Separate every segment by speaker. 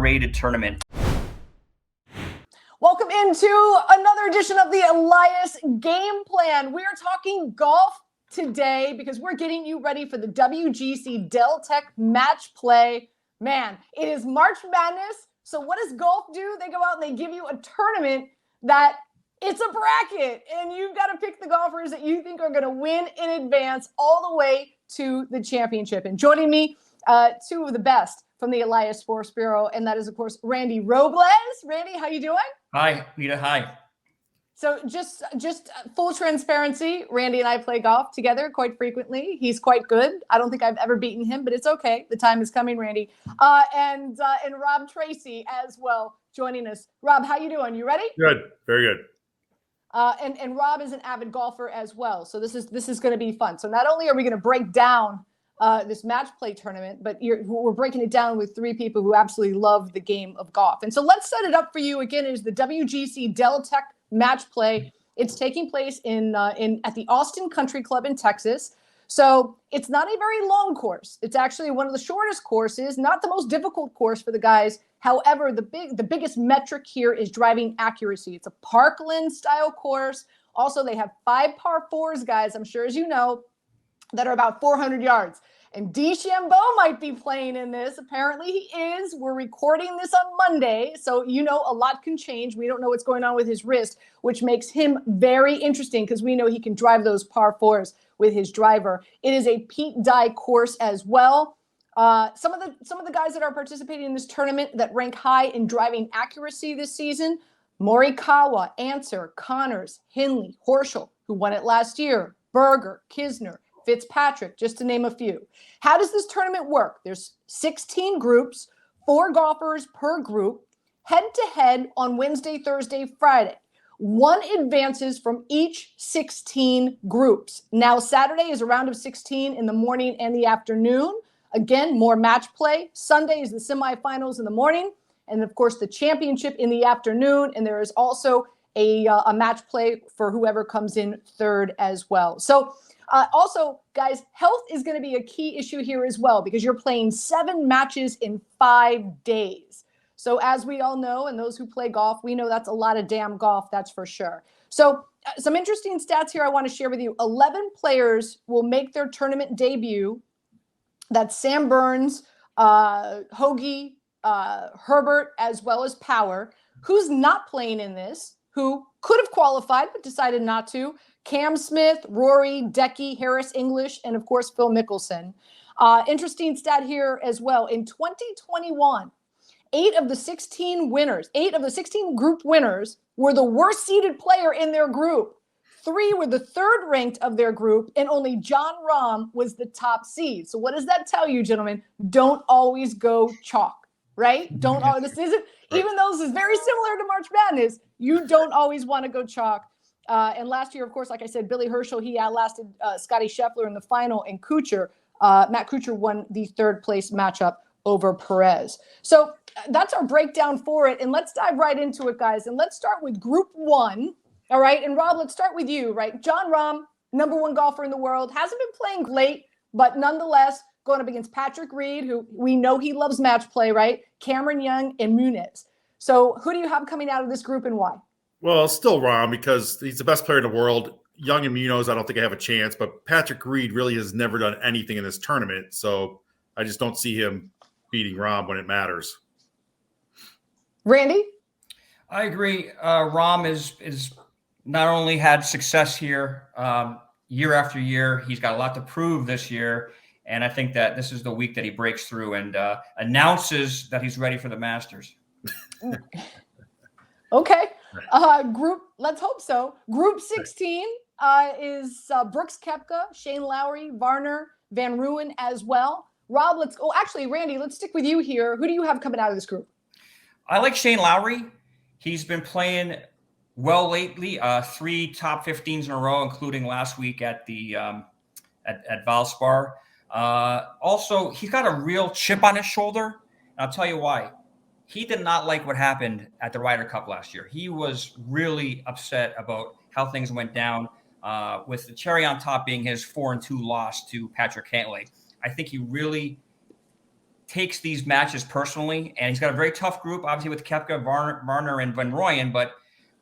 Speaker 1: underrated tournament.
Speaker 2: Welcome into another edition of the Elias Game Plan. We are talking golf today because we're getting you ready for the WGC-Dell Tech match play. Man, it is March Madness. So what does golf do? They go out and they give you a tournament that it's a bracket, and you've got to pick the golfers that you think are going to win in advance all the way to the championship. And joining me, two of the best from the Elias Sports Bureau, and that is, of course, Randy Robles. Randy, how you doing?
Speaker 1: Hi, Rita. Hi.
Speaker 2: So just full transparency, Randy and I play golf together quite frequently. He's quite good. I don't think I've ever beaten him, but it's okay. The time is coming, Randy. And Rob Tracy as well joining us. Rob, how you doing? You ready?
Speaker 3: Good. Very good.
Speaker 2: And Rob is an avid golfer as well. So this is going to be fun. So not only are we going to break down this match play tournament, but we're breaking it down with three people who absolutely love the game of golf. And so let's set it up for you. Again, it is the WGC-Dell Tech match play. It's taking place at the Austin Country Club in Texas. So it's not a very long course. It's actually one of the shortest courses, not the most difficult course for the guys. However, the biggest metric here is driving accuracy. It's a Parkland style course. Also, they have 5 par 4s, guys, I'm sure as you know, that are about 400 yards. And DeChambeau might be playing in this. Apparently he is. We're recording this on Monday. So, a lot can change. We don't know what's going on with his wrist, which makes him very interesting because we know he can drive those par 4s with his driver. It is a Pete Dye course as well. Some of the guys that are participating in this tournament that rank high in driving accuracy this season: Morikawa, Answer, Connors, Hindley, Horschel, who won it last year, Berger, Kisner, Fitzpatrick, just to name a few. How does this tournament work? There's 16 groups, 4 golfers per group, head-to-head on Wednesday, Thursday, Friday. 1 advances from each 16 groups. Now, Saturday is a round of 16 in the morning and the afternoon. Again, more match play. Sunday is the semifinals in the morning, and of course the championship in the afternoon. And there is also a match play for whoever comes in third as well. So also, guys, health is going to be a key issue here as well because you're playing 7 matches in 5 days. So as we all know, and those who play golf, we know that's a lot of damn golf, that's for sure. So some interesting stats here I want to share with you. 11 players will make their tournament debut. That's Sam Burns, Hoagie, Herbert, as well as Power. Who's not playing in this, who could have qualified but decided not to: Cam Smith, Rory, Decky, Harris English, and of course, Phil Mickelson. Interesting stat here as well. In 2021, 8 of the 16 group winners were the worst seeded player in their group. 3 were the third ranked of their group, and only Jon Rahm was the top seed. So what does that tell you, gentlemen? Don't always go chalk, right? Don't always, this isn't, even though this is very similar to March Madness, you don't always want to go chalk. And last year, of course, like I said, Billy Herschel, he outlasted Scotty Scheffler in the final, and Matt Kuchar won the 3rd place matchup over Perez. So that's our breakdown for it. And let's dive right into it, guys. And let's start with Group 1. All right. And Rob, let's start with you, right? Jon Rahm, #1 golfer in the world, hasn't been playing late, but nonetheless going up against Patrick Reed, who we know he loves match play, right? Cameron Young and Muniz. So who do you have coming out of this group and why?
Speaker 3: Well, still Rahm because he's the best player in the world. Young and Munoz, I don't think I have a chance, but Patrick Reed really has never done anything in this tournament. So I just don't see him beating Rahm when it matters.
Speaker 2: Randy?
Speaker 1: I agree. Rahm is not only had success here year after year, he's got a lot to prove this year. And I think that this is the week that he breaks through and announces that he's ready for the Masters.
Speaker 2: Okay. Let's hope so. Group 16 is Brooks Koepka, Shane Lowry, Varner, Van Ruin as well. Rob, Randy, let's stick with you here. Who do you have coming out of this group?
Speaker 1: I like Shane Lowry. He's been playing well lately. 3 top 15s in a row, including last week at the at Valspar. Also, he's got a real chip on his shoulder. And I'll tell you why. He did not like what happened at the Ryder Cup last year. He was really upset about how things went down, with the cherry on top being his 4-2 loss to Patrick Cantlay. I think he really takes these matches personally, and he's got a very tough group, obviously with Koepka, Varner, and Van Rooyen. But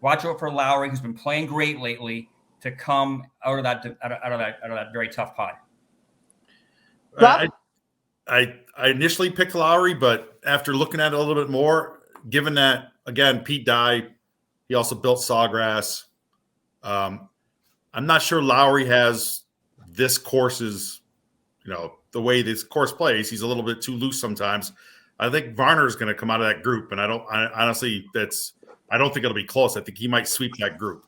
Speaker 1: watch out for Lowry, who's been playing great lately, to come out of that very tough pot.
Speaker 2: Rob?
Speaker 3: I initially picked Lowry, but after looking at it a little bit more, given that again Pete Dye, he also built Sawgrass. I'm not sure Lowry has this course's, the way this course plays. He's a little bit too loose sometimes. I think Varner is going to come out of that group, and I don't think it'll be close. I think he might sweep that group.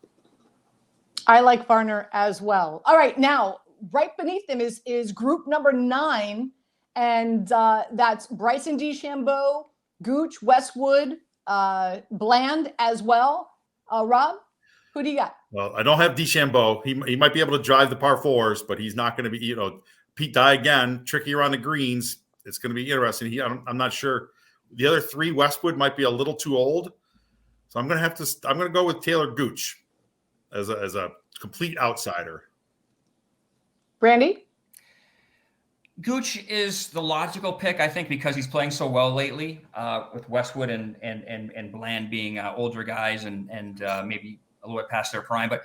Speaker 2: I like Varner as well. All right, now right beneath them is group number 9, and that's Bryson DeChambeau, Gooch, Westwood, Bland as well. Rob, who do you got?
Speaker 3: Well, I don't have DeChambeau. He might be able to drive the par 4s, but he's not going to be. Pete Dye again, tricky around the greens. It's going to be interesting. I'm not sure. The other 3, Westwood might be a little too old, so I'm going to go with Taylor Gooch as a complete outsider.
Speaker 2: Brandy?
Speaker 1: Gooch is the logical pick, I think, because he's playing so well lately, with Westwood and Bland being older guys and maybe a little bit past their prime. But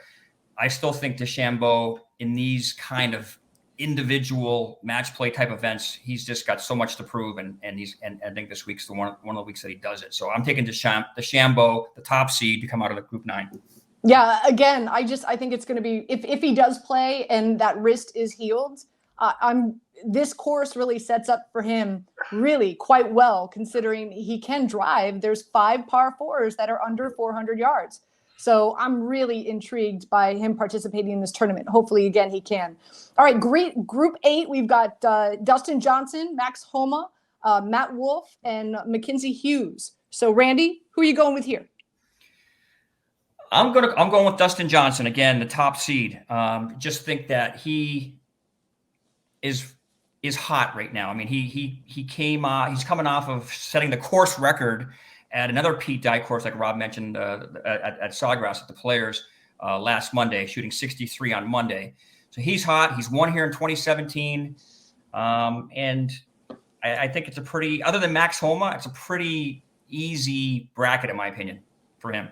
Speaker 1: I still think DeChambeau in these kind of individual match play type events, he's just got so much to prove, and I think this week's one of the weeks that he does it. So I'm taking DeChambeau, the top seed, to come out of the Group 9.
Speaker 2: Yeah, again, I think it's going to be, if he does play and that wrist is healed, this course really sets up for him really quite well, considering he can drive. There's 5 par 4s that are under 400 yards. So I'm really intrigued by him participating in this tournament. Hopefully, again, he can. All right, Group 8, we've got Dustin Johnson, Max Homa, Matt Wolff, and Mackenzie Hughes. So, Randy, who are you going with here?
Speaker 1: I'm going with Dustin Johnson again, the top seed. Just think that he is hot right now. I mean, he's coming off of setting the course record at another Pete Dye course, like Rob mentioned, at Sawgrass at the Players last Monday, shooting 63 on Monday. So he's hot. He's won here in 2017, and I think it's other than Max Homa, it's a pretty easy bracket in my opinion for him.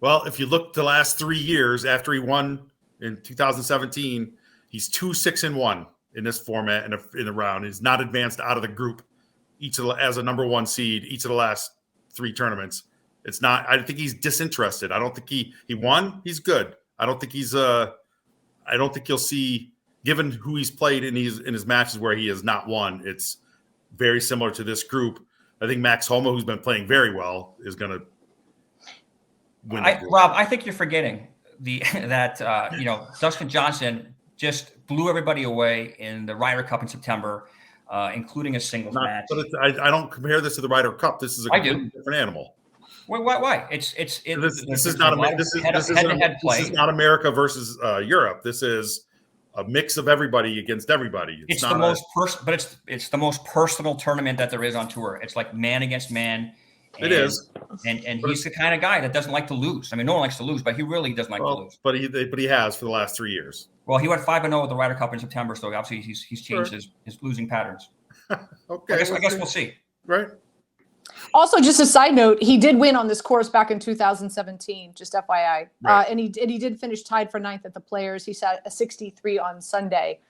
Speaker 3: Well, if you look the last 3 years after he won in 2017, he's 2-6-1 in this format in the round. He's not advanced out of the group as a number 1 seed each of the last 3 tournaments. It's not. I think he's disinterested. I don't think he won. He's good. I don't think he's. I don't think you'll see, given who he's played in his matches where he has not won. It's very similar to this group. I think Max Homa, who's been playing very well, is going to win.
Speaker 1: Rob, I think you're forgetting that Dustin Johnson just blew everybody away in the Ryder Cup in September, including a singles match.
Speaker 3: But I don't compare this to the Ryder Cup. This is a completely different animal.
Speaker 1: Why? This
Speaker 3: is not America versus Europe. This is a mix of everybody against everybody. It's the most personal tournament that there is on tour. It's like man against man. It is, and he's the kind of guy that doesn't like to lose. I mean, no one likes to lose, but he really doesn't like to lose. But he has for the last 3 years.
Speaker 1: Well, he went 5-0 with the Ryder Cup in September, so obviously he's changed his losing patterns.
Speaker 3: Okay,
Speaker 1: I guess we'll see.
Speaker 3: Right.
Speaker 2: Also, just a side note, he did win on this course back in 2017, just FYI. Right. And he did finish tied for 9th at the Players. He sat a 63 on Sunday.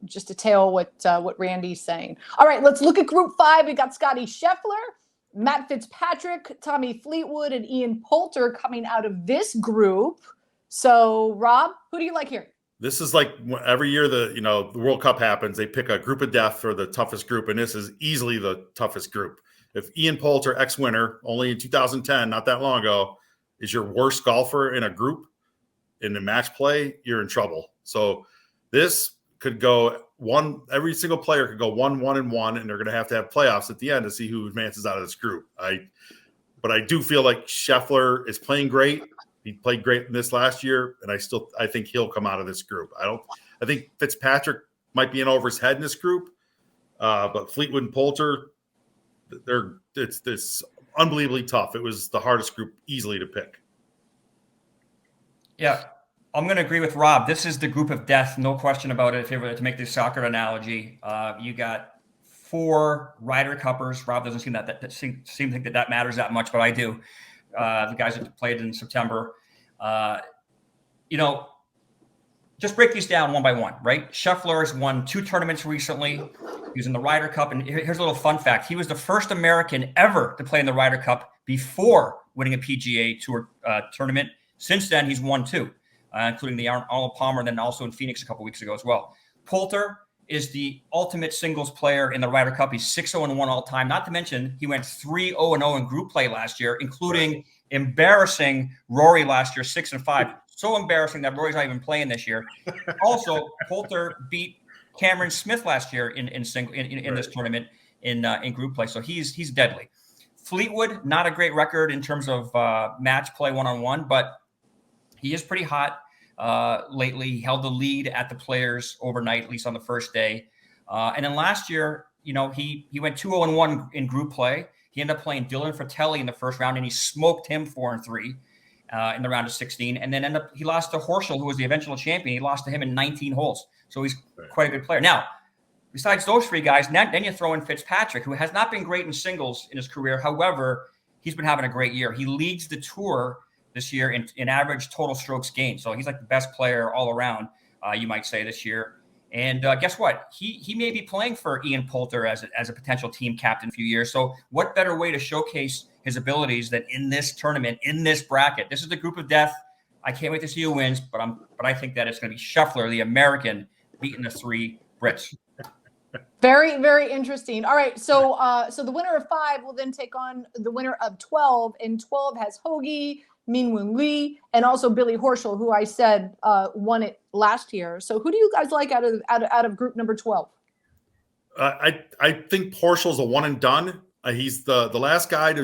Speaker 2: Just to tail what Randy's saying. All right, let's look at Group 5. We got Scotty Scheffler, Matt Fitzpatrick, Tommy Fleetwood, and Ian Poulter coming out of this group. So, Rob, who do you like here?
Speaker 3: This is like every year the World Cup happens, they pick a group of death for the toughest group, and this is easily the toughest group. If Ian Poulter, ex-winner, only in 2010, not that long ago, is your worst golfer in a group in the match play, you're in trouble. So this could go every single player could go 1-1-1, and they're going to have playoffs at the end to see who advances out of this group. But I do feel like Scheffler is playing great. He played great in this last year, and I think he'll come out of this group. I think Fitzpatrick might be in over his head in this group, but Fleetwood and Poulter, it's unbelievably tough. It was the hardest group easily to pick.
Speaker 1: Yeah, I'm going to agree with Rob. This is the group of death, no question about it. If you were to make the soccer analogy, you got 4 Ryder Cuppers. Rob doesn't seem to think that matters that much, but I do. The guys that played in September. Just break these down one by one, right? Scheffler has won 2 tournaments recently. He was in the Ryder Cup. And here's a little fun fact. He was the first American ever to play in the Ryder Cup before winning a PGA Tour tournament. Since then, he's won 2, including the Arnold Palmer, and then also in Phoenix a couple weeks ago as well. Poulter is the ultimate singles player in the Ryder Cup. He's 6-0-1 all time. Not to mention, he went 3-0-0 in group play last year, including embarrassing Rory last year, 6-5. So embarrassing that Rory's not even playing this year. Also, Poulter beat Cameron Smith last year in this tournament in group play. So he's deadly. Fleetwood, not a great record in terms of match play one-on-one, but he is pretty hot lately. He held the lead at the Players overnight, at least on the first day. And then last year, he went 2-0-1 in group play. He ended up playing Dylan Fratelli in the first round, and he smoked him 4-3 in the round of 16. And then he lost to Horschel, who was the eventual champion. He lost to him in 19 holes. So he's quite a good player. Now, besides those 3 guys, then you throw in Fitzpatrick, who has not been great in singles in his career. However, he's been having a great year. He leads the tour this year in average total strokes gained. So he's like the best player all around, you might say, this year. And guess what? He may be playing for Ian Poulter as a potential team captain in a few years. So what better way to showcase his abilities than in this tournament, in this bracket? This is the group of death. I can't wait to see who wins, but I think that it's going to be Scheffler, the American, beating the 3 Brits.
Speaker 2: Very, very interesting. All right, so the winner of 5 will then take on the winner of 12, and 12 has Hoagie, Minwoo Lee, and also Billy Horschel, who I said won it last year. So who do you guys like out of group number 12?
Speaker 3: I think Horschel's a one and done. He's the last guy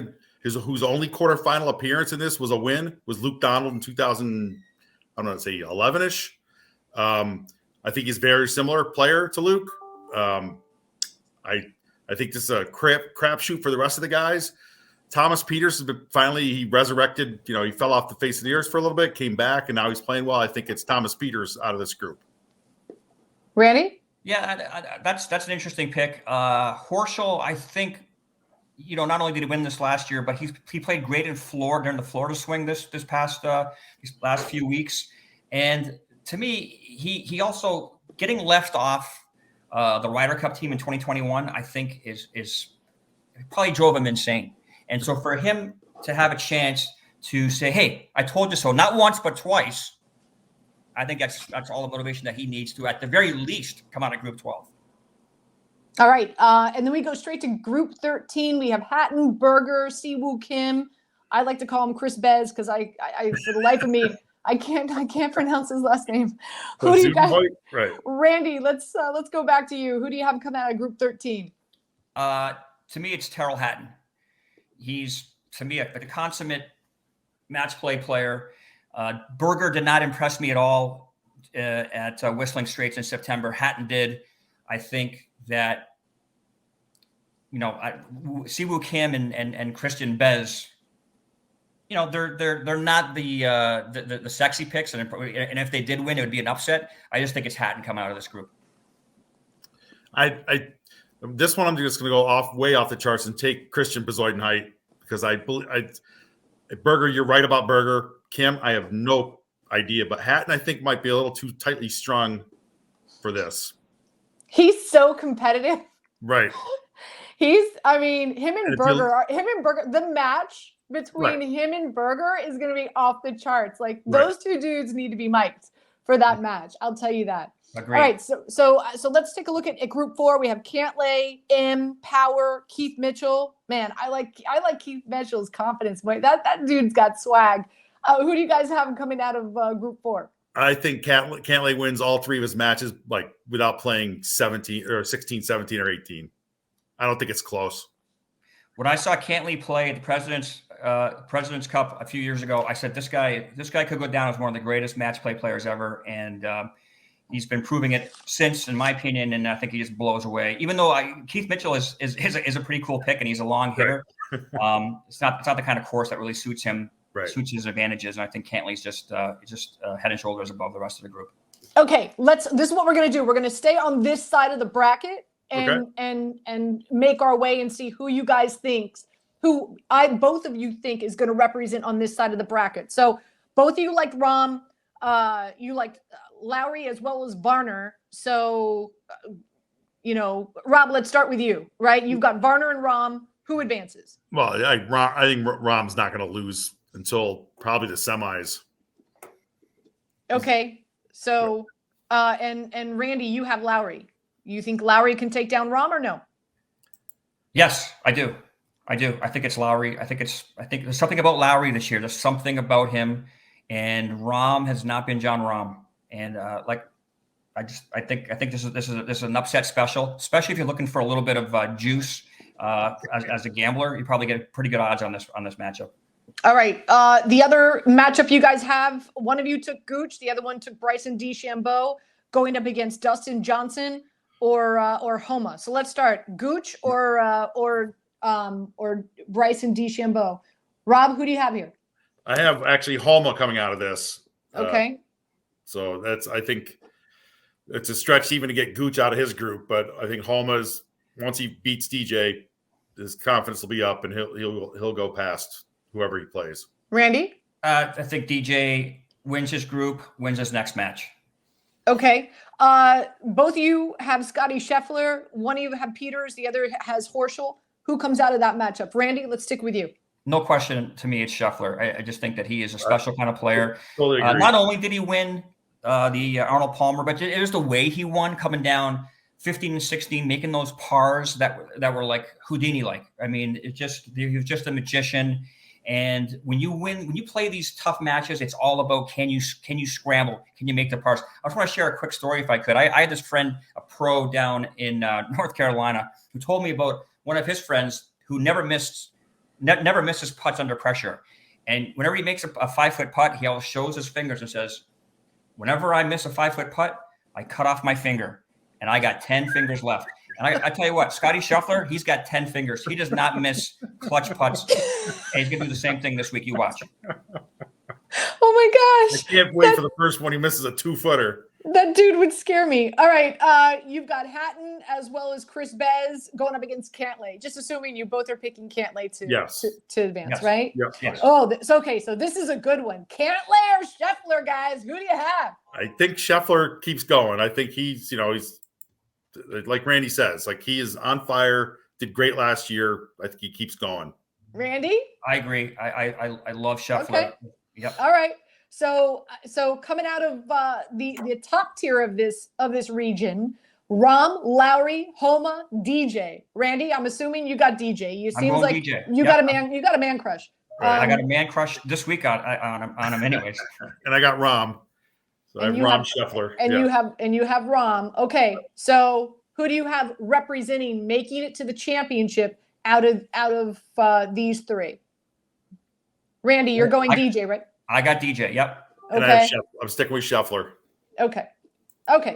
Speaker 3: whose only quarterfinal appearance in this was a win was Luke Donald in 11-ish. I think he's a very similar player to Luke. I think this is a crapshoot for the rest of the guys. Thomas Peters has been he resurrected. He fell off the face of the earth for a little bit, came back, and now he's playing well. I think it's Thomas Peters out of this group.
Speaker 2: Randy?
Speaker 1: Yeah, that's an interesting pick. Horschel, I think, not only did he win this last year, but he played great in Florida during the Florida swing this past these last few weeks. And to me, he also getting left off the Ryder Cup team in 2021, I think is probably drove him insane. And so for him to have a chance to say, "Hey, I told you so," not once but twice, I think that's all the motivation that he needs to, at the very least, come out of Group 12.
Speaker 2: All right, and then we go straight to Group 13. We have Hatton, Berger, Siwoo Kim. I like to call him Chris Bez because I for the life of me, I can't pronounce his last name. Who do you guys?
Speaker 3: Right.
Speaker 2: Randy, let's go back to you. Who do you have come out of Group 13?
Speaker 1: To me, it's Terrell Hatton. He's, to me, a consummate match play player. Berger did not impress me at all at Whistling Straits in September. Hatton did. I think that, Siwoo Kim and Christian Bez, they're not the sexy picks, and if they did win, it would be an upset. I just think it's Hatton coming out of this group.
Speaker 3: This one I'm just going to go way off the charts and take Christian Bezuidenhout because I believe Berger. You're right about Berger. Kim, I have no idea, but Hatton I think might be a little too tightly strung for this.
Speaker 2: He's so competitive.
Speaker 3: Right.
Speaker 2: Him and Berger, the match between him and Berger is going to be off the charts. Like those two dudes need to be mic'd for that match. I'll tell you that.
Speaker 1: Agreed.
Speaker 2: All right, so let's take a look at Group 4. We have Cantlay, M, Power, Keith Mitchell. Man, I like Keith Mitchell's confidence. That dude's got swag. Who do you guys have coming out of Group 4?
Speaker 3: I think Cantlay wins all 3 of his matches without playing 17 or 16, 17, or 18. I don't think it's close.
Speaker 1: When I saw Cantlay play at the President's Cup a few years ago, I said this guy could go down as one of the greatest match play players ever, and he's been proving it since, in my opinion, and I think he just blows away. Even though Keith Mitchell is a pretty cool pick, and he's a long hitter. It's not the kind of course that really suits him suits his advantages. And I think Cantley's just head and shoulders above the rest of the group.
Speaker 2: Okay, this is what we're going to do. We're going to stay on this side of the bracket and make our way and see who you guys both of you think is going to represent on this side of the bracket. So both of you liked Rahm, you liked Lowry as well as Varner. So, Rob, let's start with you, right? You've got Varner and Rahm. Who advances?
Speaker 3: Well, I think Rahm's not going to lose until probably the semis.
Speaker 2: Okay. So, and Randy, you have Lowry. You think Lowry can take down Rahm or no?
Speaker 1: Yes, I do. I think it's Lowry. I think there's something about Lowry this year. There's something about him, and Rahm has not been John Rahm. And I think this is an upset special, especially if you're looking for a little bit of juice as a gambler. You probably get pretty good odds on this matchup.
Speaker 2: All right. The other matchup you guys have, one of you took Gooch, the other one took Bryson DeChambeau, going up against Dustin Johnson or Homa. So let's start. Gooch or Bryson DeChambeau. Rob, who do you have here?
Speaker 3: I have actually Homa coming out of this.
Speaker 2: Okay.
Speaker 3: So I think it's a stretch even to get Gooch out of his group, but I think Homa's, once he beats DJ, his confidence will be up and he'll go past whoever he plays.
Speaker 2: Randy?
Speaker 1: I think DJ wins his group, wins his next match.
Speaker 2: Okay. Both of you have Scotty Scheffler. One of you have Peters. The other has Horschel. Who comes out of that matchup? Randy, let's stick with you.
Speaker 1: No question to me, it's Scheffler. I just think that he is a special kind of player.
Speaker 3: Totally agree.
Speaker 1: Not only did he win the Arnold Palmer, but it was the way he won, coming down 15 and 16, making those pars that were like Houdini-like. I mean, he was just a magician. And when you play these tough matches, it's all about can you scramble? Can you make the pars? I just want to share a quick story if I could. I had this friend, a pro down in North Carolina, who told me about one of his friends who never misses putts under pressure. And whenever he makes a 5-foot putt, he always shows his fingers and says, whenever I miss a 5-foot putt, I cut off my finger. And I got 10 fingers left. And I tell you what, Scotty Scheffler, he's got 10 fingers. He does not miss clutch putts. And he's going to do the same thing this week. You watch.
Speaker 2: Oh, my gosh.
Speaker 3: I can't wait for the first one. He misses a 2-footer.
Speaker 2: That dude would scare me. All right. You've got Hatton as well as Chris Bez going up against Cantlay. Just assuming you both are picking Cantlay to advance,
Speaker 1: yes.
Speaker 2: right?
Speaker 3: Yes.
Speaker 2: Oh, okay. So this is a good one. Cantlay or Scheffler, guys? Who do you have?
Speaker 3: I think Scheffler keeps going. I think he's like Randy says, like he is on fire, did great last year. I think he keeps going.
Speaker 2: Randy?
Speaker 1: I agree. I love Scheffler.
Speaker 2: Okay.
Speaker 1: Yep.
Speaker 2: All right. So coming out of the top tier of this region, Rahm, Lowry, Homa, DJ. Randy, I'm assuming you got DJ. You seems like DJ. You got a man crush.
Speaker 1: I got a man crush this week on him anyways.
Speaker 3: And I got Rahm. So I have Rahm Scheffler.
Speaker 2: And you have Rahm. Okay. So who do you have representing making it to the championship out of these three? Randy, you're going DJ, right?
Speaker 1: I got DJ. Yep.
Speaker 3: And
Speaker 2: okay.
Speaker 3: I'm sticking with Scheffler.
Speaker 2: Okay.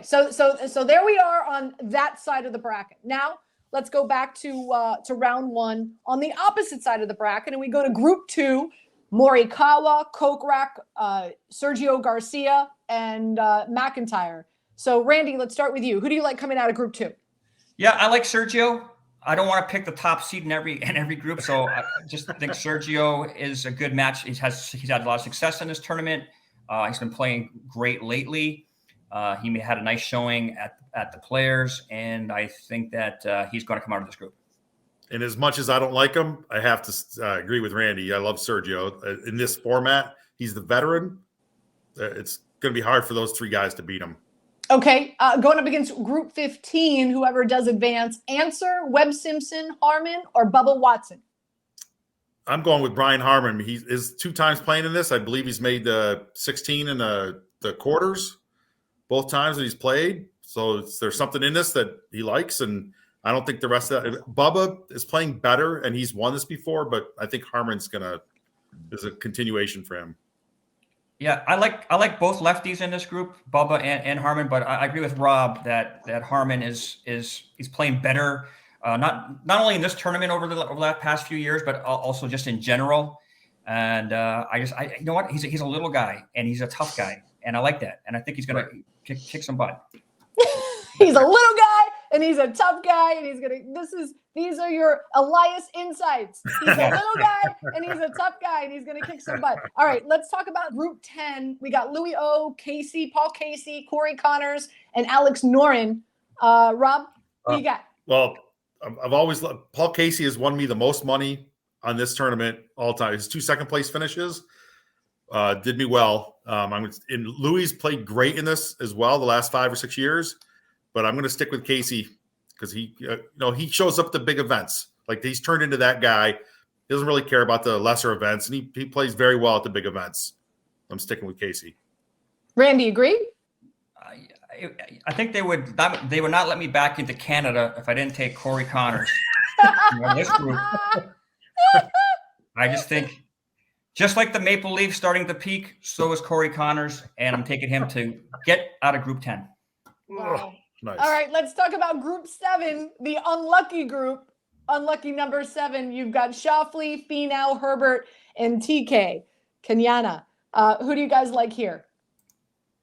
Speaker 2: So there we are on that side of the bracket. Now let's go back to round one on the opposite side of the bracket, and we go to Group 2: Morikawa, Kokrak, Sergio Garcia, and McIntyre. So Randy, let's start with you. Who do you like coming out of Group 2?
Speaker 1: Yeah, I like Sergio. I don't want to pick the top seed in every group, so I just think Sergio is a good match. He's had a lot of success in this tournament. He's been playing great lately. He had a nice showing at the Players, and I think that he's going to come out of this group.
Speaker 3: And as much as I don't like him, I have to agree with Randy. I love Sergio. In this format, he's the veteran. It's going to be hard for those three guys to beat him.
Speaker 2: Okay, going up against Group 15, whoever does advance, Answer, Webb Simpson, Harman, or Bubba Watson?
Speaker 3: I'm going with Brian Harman. He is 2 times playing in this. I believe he's made the 16 in the quarters both times that he's played. So there's something in this that he likes, and I don't think the rest of that. Bubba is playing better, and he's won this before, but I think Harman's is a continuation for him.
Speaker 1: Yeah, I like both lefties in this group, Bubba and Harman, but I agree with Rob that Harman is he's playing better, not only in this tournament over the past few years, but also just in general. And you know what? He's a little guy and he's a tough guy, and I like that. And I think he's gonna kick some butt.
Speaker 2: He's a little guy and he's a tough guy, and these are your Elias insights. He's a little guy and he's a tough guy, and he's gonna kick some butt. All right, let's talk about Group 10. We got Louis O, Paul Casey, Corey Connors, and Alex Noren. Rob, what you got?
Speaker 3: Well, I've always loved Paul Casey has won me the most money on this tournament all time. His 2 second place finishes did me well. And Louis played great in this as well the last 5 or 6 years, but I'm going to stick with Casey because he shows up to big events. Like, he's turned into that guy. He doesn't really care about the lesser events, and he plays very well at the big events. I'm sticking with Casey.
Speaker 2: Randy, agree?
Speaker 1: I think they would not let me back into Canada if I didn't take Corey Connors in this group. I just think, just like the Maple Leafs starting to peak, so is Corey Connors, and I'm taking him to get out of Group 10.
Speaker 2: Wow.
Speaker 3: Nice.
Speaker 2: All right, let's talk about Group 7, the unlucky group. Unlucky number 7. You've got Schauffele, Finau, Herbert, and TK. Kenyana. Who do you guys like here?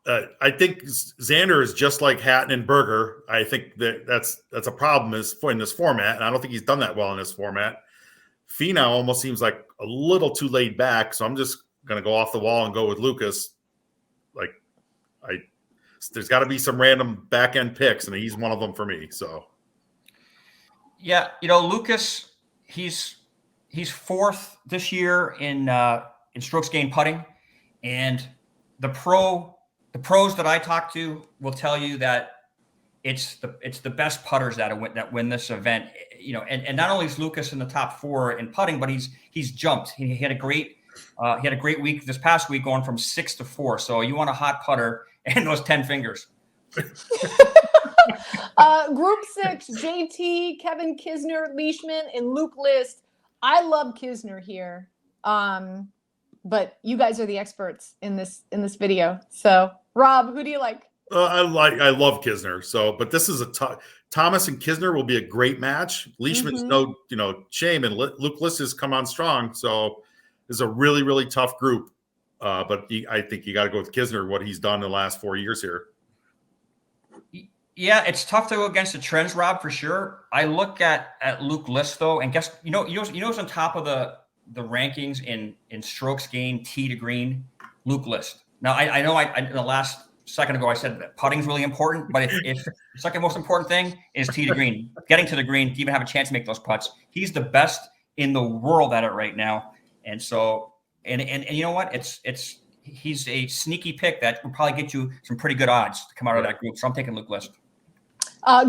Speaker 3: I think Xander is just like Hatton and Berger. I think that's a problem in this format, and I don't think he's done that well in this format. Finau almost seems like a little too laid back, so I'm just going to go off the wall and go with Lucas. There's got to be some random back end picks, and he's one of them for me. So,
Speaker 1: yeah, Lucas, he's 4th this year in strokes gained putting, and the pros that I talk to will tell you that it's the best putters that win this event. And not only is Lucas in the top 4 in putting, but he's jumped. He had a great week this past week, going from 6 to 4. So you want a hot putter and those 10 fingers.
Speaker 2: Group 6, JT, Kevin Kisner, Leishman, and Luke List. I love Kisner here, but you guys are the experts in this video. So, Rob, who do you like?
Speaker 3: I love Kisner. So, but this is Thomas and Kisner will be a great match. Leishman's no shame, and Luke List has come on strong. So, it's a really, really tough group. But I think you got to go with Kisner, what he's done in the last 4 years here.
Speaker 1: Yeah, it's tough to go against the trends, Rob, for sure. I look at Luke List, though, and guess who's on top of the rankings in strokes gained, tee to green? Luke List. Now, I know in the last second ago I said that putting's really important, but if the second most important thing is tee to green, getting to the green to even have a chance to make those putts. He's the best in the world at it right now, and so. And you know what? He's a sneaky pick that will probably get you some pretty good odds to come out of that group. So I'm taking Luke List.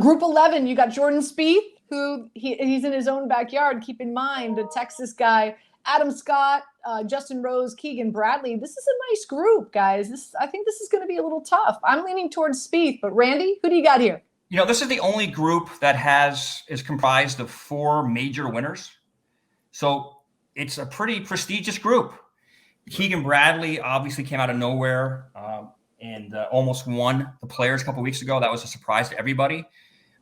Speaker 2: Group 11, you got Jordan Spieth, who he's in his own backyard. Keep in mind, the Texas guy, Adam Scott, Justin Rose, Keegan Bradley. This is a nice group, guys. I think this is going to be a little tough. I'm leaning towards Spieth, but Randy, who do you got here?
Speaker 1: This is the only group that is comprised of 4 major winners. So it's a pretty prestigious group. Keegan Bradley obviously came out of nowhere and almost won the Players a couple weeks ago. That was a surprise to everybody.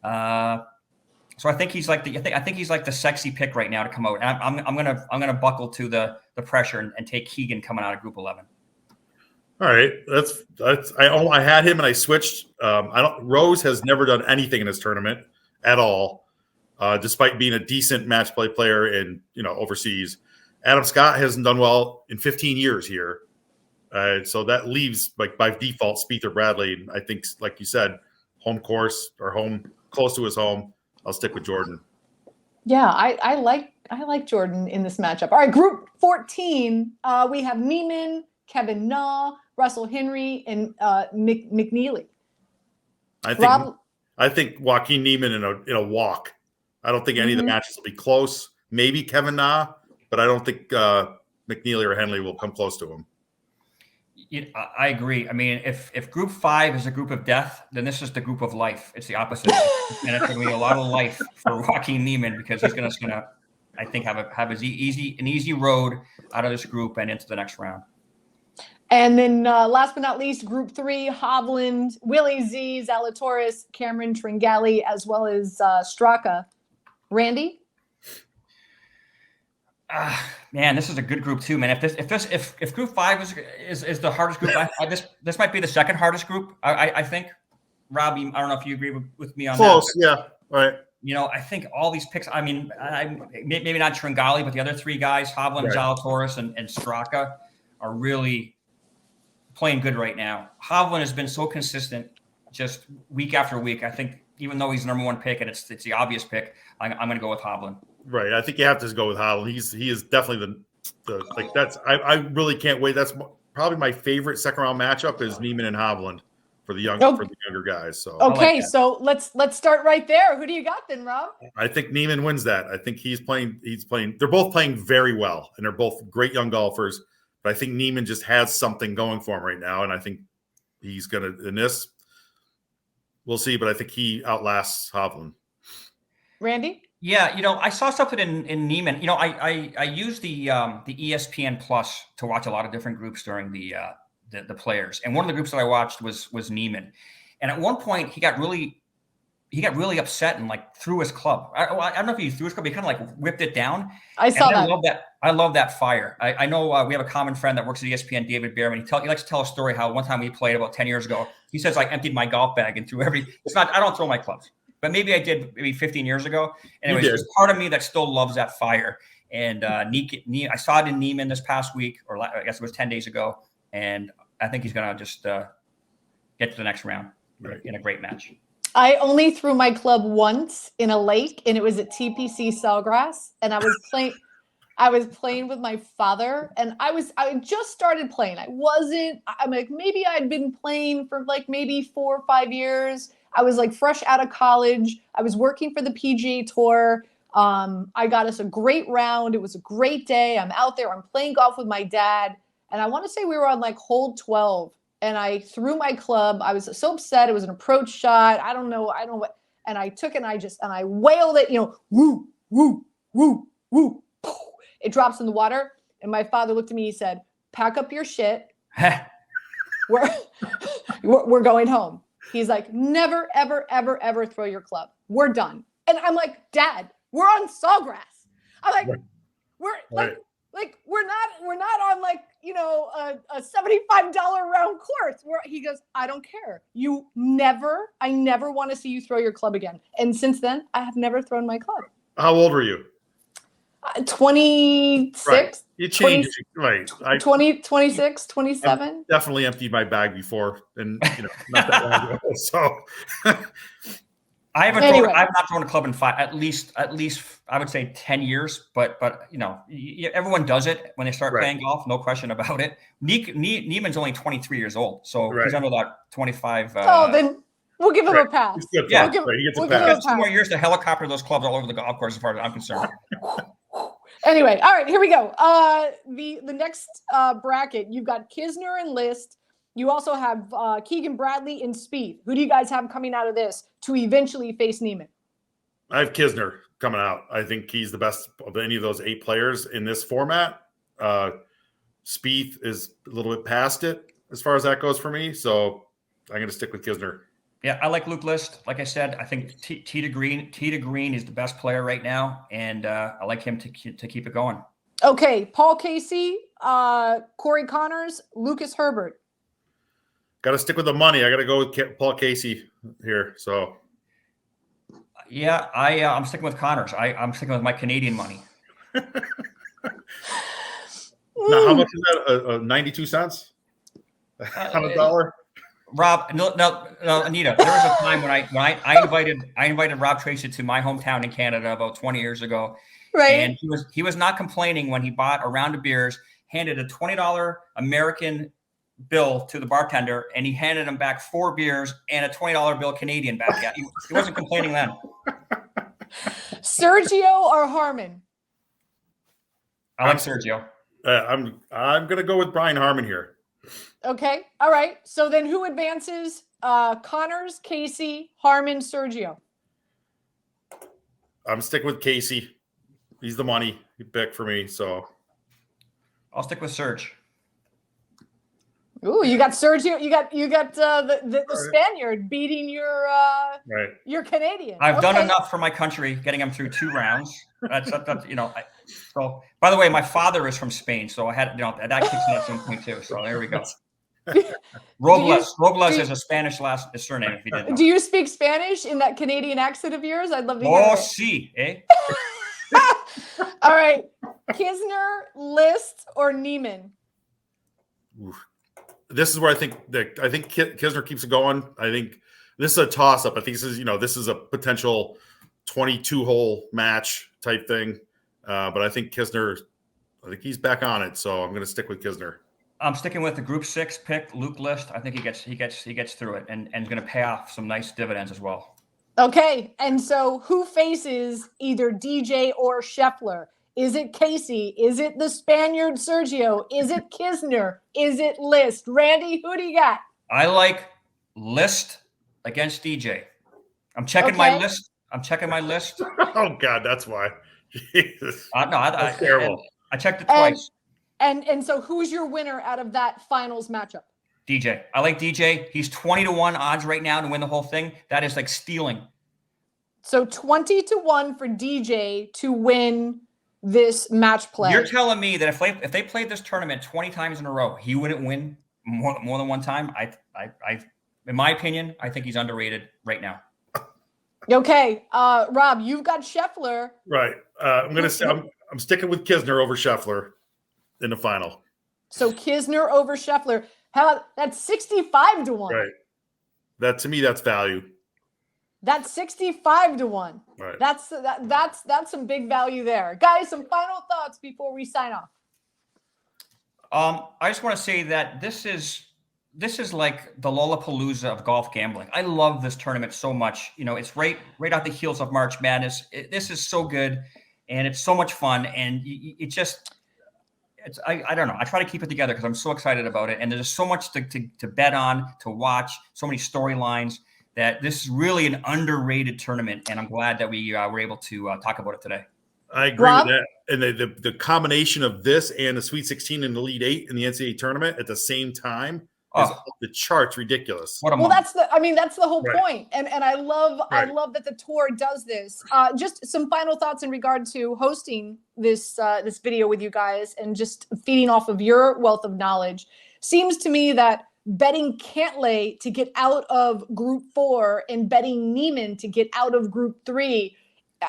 Speaker 1: So I think he's like the sexy pick right now to come out. And I'm gonna buckle to the pressure and take Keegan coming out of Group 11.
Speaker 3: All right, I had him and I switched. Rose has never done anything in this tournament at all, despite being a decent match play player in overseas. Adam Scott hasn't done well in 15 years here. So that leaves, by default, Spieth or Bradley. And I think, like you said, home course or home close to his home, I'll stick with Jordan.
Speaker 2: Yeah, I like Jordan in this matchup. All right, Group 14, we have Neiman, Kevin Na, Russell Henry, and McNeely.
Speaker 3: I think Joaquin Neiman in a walk. I don't think any of the matches will be close. Maybe Kevin Na, but I don't think McNeely or Henley will come close to him.
Speaker 1: I agree. I mean, if Group 5 is a group of death, then this is the group of life. It's the opposite, and it's going to be a lot of life for Joaquin Neiman because he's going to, I think, have an easy road out of this group and into the next round.
Speaker 2: And then last but not least, Group 3, Hovland, Willie Z, Zalatoris, Cameron Tringali, as well as Straka. Randy?
Speaker 1: Man, this is a good group too, man. If Group 5 is the hardest group, this might be the second hardest group. I think. Rob, I don't know if you agree with me on
Speaker 3: Close,
Speaker 1: that.
Speaker 3: yeah, right.
Speaker 1: I think all these picks. I mean, maybe not Tringali, but the other three guys, Hovland,
Speaker 3: Right.
Speaker 1: Zalatoris, and Straka, are really playing good right now. Hovland has been so consistent, just week after week. I think even though he's the number one pick and it's the obvious pick, I'm going to go with Hovland.
Speaker 3: Right. I think you have to go with Hovland. He is definitely the like that's I really can't wait. That's probably my favorite second round matchup is Neiman and Hovland for the younger guys. So
Speaker 2: Okay, so let's start right there. Who do you got then, Rob?
Speaker 3: I think Neiman wins that. I think he's playing. They're both playing very well, and they're both great young golfers. But I think Neiman just has something going for him right now, and I think he's gonna in this. We'll see, but I think he outlasts Hovland.
Speaker 2: Randy?
Speaker 1: Yeah, I saw something in Neiman. I use the ESPN Plus to watch a lot of different groups during the players, and one of the groups that I watched was Neiman, and at one point he got really upset and like threw his club. I don't know if he threw his club, he kind of like whipped it down.
Speaker 2: I saw that.
Speaker 1: I love that fire. I know we have a common friend that works at ESPN, David Behrman. He likes to tell a story how one time we played about 10 years ago. He says I emptied my golf bag and threw it's not. I don't throw my clubs. But maybe I did 15 years ago. Anyways, there's part of me that still loves that fire. And I saw it in Neiman this past week, or I guess it was 10 days ago. And I think he's going to just get to the next round in a great match.
Speaker 2: I only threw my club once in a lake, and it was at TPC Sawgrass. And I was playing with my father, and I just started playing. I'm like, maybe I'd been playing for like maybe 4 or 5 years. I was like fresh out of college. I was working for the PGA Tour. I got us a great round. It was a great day. I'm out there. I'm playing golf with my dad. And I want to say we were on like hole 12. And I threw my club. I was so upset. It was an approach shot. I don't know what. And I took it and I wailed it, woo, woo, woo, woo. It drops in the water. And my father looked at me. He said, pack up your shit. We're going home. He's like, never, ever, ever, ever throw your club. We're done. And I'm like, Dad, we're on Sawgrass. I'm like, we're not on like, a $75 round course. He goes, I don't care. I never want to see you throw your club again. And since then, I have never thrown my club.
Speaker 3: How old were you?
Speaker 2: 26.
Speaker 3: Right. You changed,
Speaker 2: 20, 26, 27.
Speaker 3: I've definitely emptied my bag before, and not that long ago. So
Speaker 1: I've not thrown a club in at least I would say 10 years, but everyone does it when they start playing golf, no question about it. Neiman's only 23 years old, so he's under that 25.
Speaker 2: Then we'll give him a pass.
Speaker 1: Yeah,
Speaker 3: he gets a
Speaker 1: pass. He gets 2 more years to helicopter those clubs all over the golf course, as far as I'm concerned.
Speaker 2: Anyway, all right, here we go. The next bracket, you've got Kisner and List. You also have Keegan Bradley and Spieth. Who do you guys have coming out of this to eventually face Neiman?
Speaker 3: I have Kisner coming out. I think he's the best of any of those 8 players in this format. Spieth is a little bit past it as far as that goes for me, so I'm going to stick with Kisner.
Speaker 1: Yeah, I like Luke List. Like I said, I think T to Green is the best player right now, and I like him to keep it going.
Speaker 2: Okay, Paul Casey, Corey Connors, Lucas Herbert.
Speaker 3: Got to stick with the money. I got to go with Paul Casey here. So,
Speaker 1: yeah, I'm sticking with Connors. I'm sticking with my Canadian money.
Speaker 3: Now, how much is that? 92 cents on a dollar?
Speaker 1: Rob, no, Anita. There was a time when I invited Rob Tracy to my hometown in Canada about 20 years ago,
Speaker 2: right?
Speaker 1: And he was not complaining when he bought a round of beers, handed a $20 American bill to the bartender, and he handed him back 4 beers and a $20 bill Canadian back. Yeah, he wasn't complaining then.
Speaker 2: Sergio or Harmon?
Speaker 1: I like Sergio.
Speaker 3: I'm gonna go with Brian Harmon here.
Speaker 2: Okay. All right. So then who advances? Connors, Casey, Harmon, Sergio.
Speaker 3: I'm sticking with Casey. He's the money pick for me. So
Speaker 1: I'll stick with Serge.
Speaker 2: Ooh, you got Sergio. You got the Spaniard beating your Canadian.
Speaker 1: I've done enough for my country, getting him through 2 rounds. That's so, by the way, my father is from Spain, so I had, that kicks in at some point too. So there we go. Robles is a Spanish surname, if you didn't know.
Speaker 2: Do you speak Spanish in that Canadian accent of yours? I'd love to hear
Speaker 1: Oh,
Speaker 2: it.
Speaker 1: sí, eh?
Speaker 2: All right. Kisner, List, or Neiman?
Speaker 3: Oof. This is where I think Kisner keeps it going. I think this is a toss-up. I think this is a potential 22-hole match type thing. But I think Kisner, he's back on it. So I'm going to stick with Kisner.
Speaker 1: I'm sticking with the Group 6 pick, Luke List. I think he gets through it and going to pay off some nice dividends as well.
Speaker 2: Okay, and so who faces either DJ or Scheffler? Is it Casey? Is it the Spaniard Sergio? Is it Kisner? Is it List? Randy, who do you got?
Speaker 1: I like List against DJ. I'm checking my list.
Speaker 3: Oh God, that's why. Jesus.
Speaker 1: That's
Speaker 3: terrible.
Speaker 1: I checked it twice.
Speaker 2: And so who's your winner out of that finals matchup?
Speaker 1: DJ. I like DJ. He's 20-1 odds right now to win the whole thing. That is like stealing.
Speaker 2: So 20-1 for DJ to win this match play.
Speaker 1: You're telling me that if they played this tournament 20 times in a row, he wouldn't win more than one time? I in my opinion, I think he's underrated right now.
Speaker 2: Okay, Rob, you've got Scheffler.
Speaker 3: Right. I'm going to say I'm sticking with Kisner over Scheffler in the final.
Speaker 2: So Kisner over Scheffler. How about that's 65-1?
Speaker 3: Right. That to me, that's value.
Speaker 2: That's 65-1.
Speaker 3: Right.
Speaker 2: That's some big value there, guys. Some final thoughts before we sign off.
Speaker 1: I just want to say that this is like the Lollapalooza of golf gambling. I love this tournament so much. It's right out the heels of March Madness. This is so good, and it's so much fun, and I don't know. I try to keep it together because I'm so excited about it, and there's so much to bet on, to watch, so many storylines, that this is really an underrated tournament, and I'm glad that we were able to talk about it today.
Speaker 3: I agree
Speaker 2: Rob?
Speaker 3: with that. And the combination of this and the Sweet 16 and the Elite 8 in the NCAA tournament at the same time is the chart's ridiculous.
Speaker 2: That's the whole
Speaker 3: Right.
Speaker 2: point. And I love that the tour does this. Just some final thoughts in regard to hosting this video with you guys and just feeding off of your wealth of knowledge. Seems to me that betting Cantlay to get out of Group 4 and betting Neiman to get out of Group 3,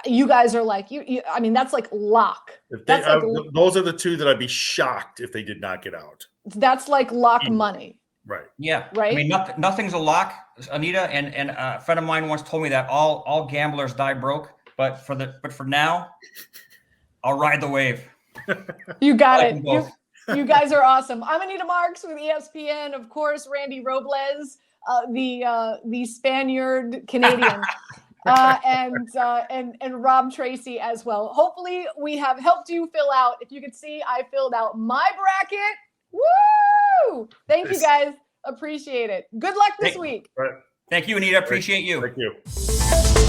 Speaker 2: you guys are like that's like lock.
Speaker 3: Those are the two that I'd be shocked if they did not get out.
Speaker 2: That's like lock money.
Speaker 3: Right.
Speaker 1: Yeah.
Speaker 2: Right.
Speaker 1: I mean, nothing's a lock, Anita. And a friend of mine once told me that all gamblers die broke. But for now, I'll ride the wave.
Speaker 2: You got it. You guys are awesome. I'm Anita Marks with ESPN. Of course, Randy Robles, the Spaniard Canadian, and Rob Tracy as well. Hopefully, we have helped you fill out. If you could see, I filled out my bracket. Woo! Thank you guys. Appreciate it. Good luck this week.
Speaker 3: Right.
Speaker 1: Thank you, Anita. Appreciate you.
Speaker 3: Thank you.